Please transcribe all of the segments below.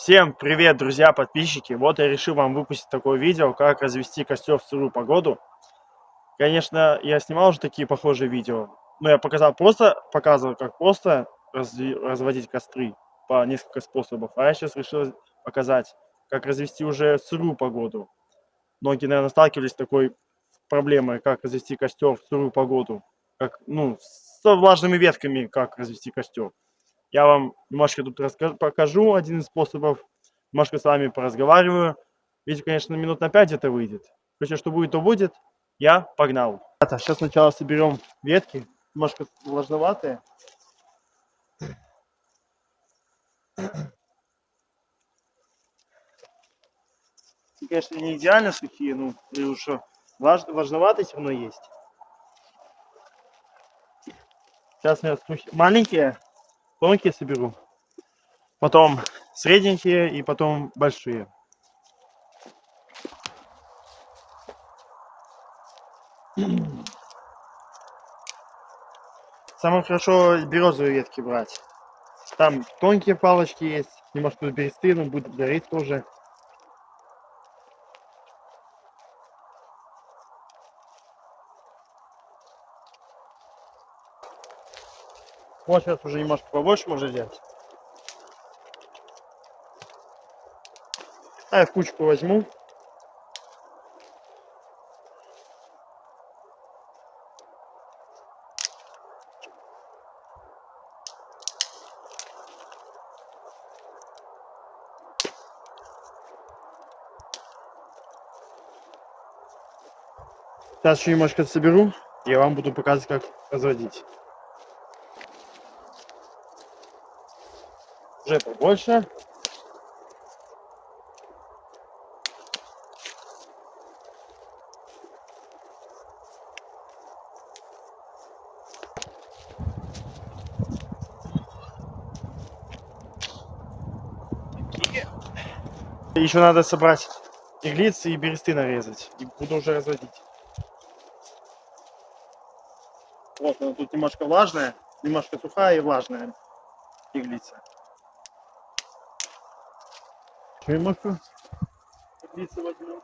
Всем привет, друзья, подписчики! Вот я решил вам выпустить такое видео, как развести костер в сырую погоду. Конечно, я снимал уже такие похожие видео, но я показывал, как просто разводить костры по несколько способов. А я сейчас решил показать, как развести уже сырую погоду. Многие, наверное, сталкивались с такой проблемой, как развести костер в сырую погоду. Со влажными ветками, как развести костер. Я вам немножко тут покажу один из способов, немножко с вами поразговариваю. Видите, конечно, минут на 5 это выйдет. Короче, что будет, то будет. Я погнал. Сейчас сначала соберем ветки, немножко влажноватые. И, конечно, не идеально сухие, ну, и уж влажноватые все равно есть. Сейчас я маленькие, тонкие соберу, потом средненькие и потом большие. Самое хорошо березовые ветки брать. Там тонкие палочки есть, немножко бересты, но будет гореть тоже. Вот сейчас уже немножко побольше можно взять. А я в кучку возьму. Сейчас еще немножко соберу, и я вам буду показывать, как разводить. Уже побольше. И еще надо собрать иглицы и бересты нарезать. И буду уже разводить. Вот, она тут немножко влажная, немножко сухая и влажная иглица. Еще немножко иглицы возьму.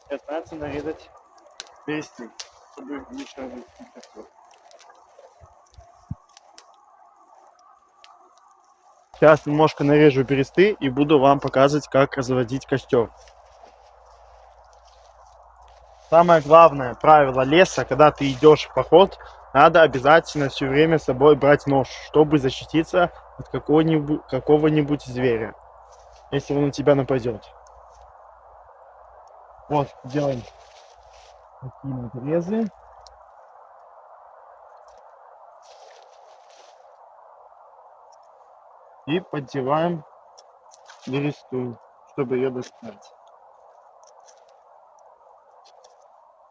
И останется нарезать бересты, чтобы лучше развести костер. Сейчас немножко нарежу бересты и буду вам показывать, как разводить костер. Самое главное правило леса, когда ты идешь в поход, надо обязательно все время с собой брать нож, чтобы защититься от какого-нибудь зверя, если он на тебя нападет. Вот, делаем такие надрезы. И поддеваем бересту, чтобы ее достать.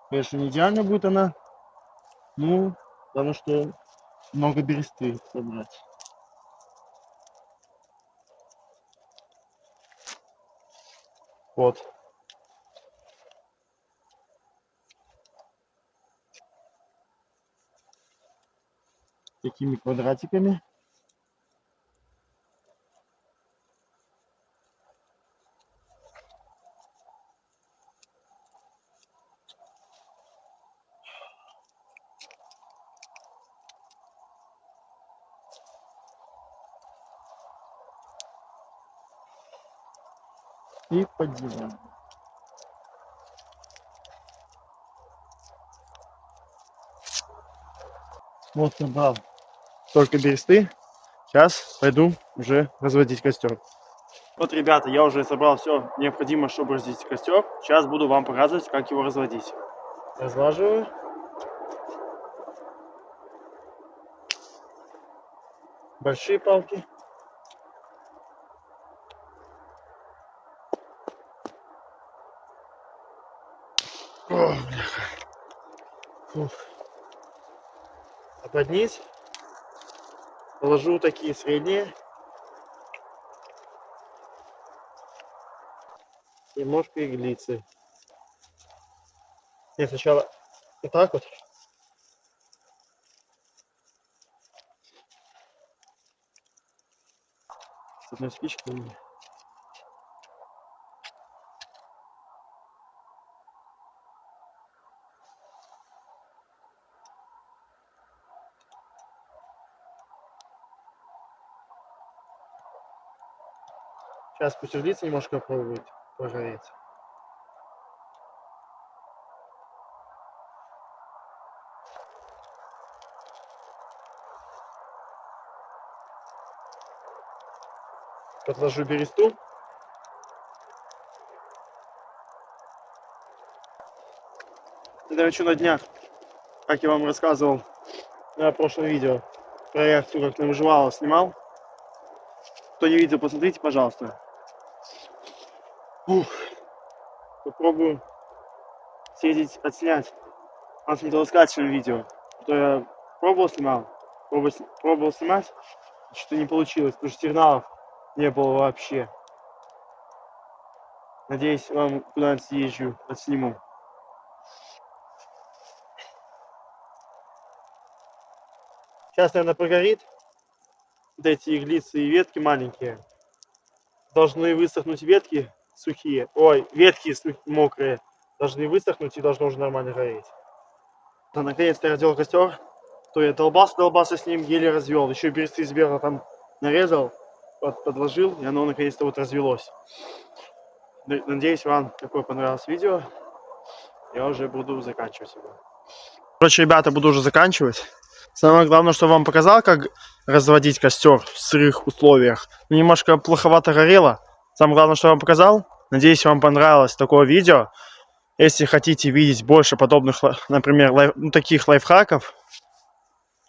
Конечно, не идеально будет она, ну, потому что много бересты собрать. Вот. Такими квадратиками. И поддеваем. Вот собрал только бересты. Сейчас пойду уже разводить костер. Вот, ребята, я уже собрал все необходимое, чтобы разводить костер. Сейчас буду вам показывать, как его разводить. Разлаживаю. Большие палки. О, а под низ положу такие средние. Немножко иглицы. Я сначала вот так вот. С одной спичкой. Сейчас пусть углится, немножко пробует пожареть. Подложу бересту. Хочу на днях, как я вам рассказывал на прошлом видео, про реакцию, как на выживало, снимал. Кто не видел, посмотрите, пожалуйста. Попробую съездить отснять на металлоискательном видео. Что я пробовал снимать, что-то не получилось, потому что сигналов не было вообще. Надеюсь, вам куда-нибудь съезжу, отсниму. Сейчас, наверное, прогорит. Вот эти иглицы и ветки маленькие. Должны высохнуть ветки сухие. Ой, ветки мокрые. Должны высохнуть и должно уже нормально гореть. Да, наконец-то я развел костер. То я долбался с ним, еле развел. Еще бересты из берега там нарезал, подложил, и оно наконец-то вот развелось. Надеюсь, вам такое понравилось видео. Я уже буду заканчивать его. Короче, ребята, буду уже заканчивать. Самое главное, что вам показал, как разводить костер в сырых условиях. Немножко плоховато горело. Самое главное, что я вам показал. Надеюсь, вам понравилось такое видео. Если хотите видеть больше подобных, например, таких лайфхаков,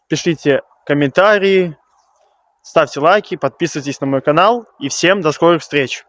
пишите комментарии, ставьте лайки, подписывайтесь на мой канал. И всем до скорых встреч!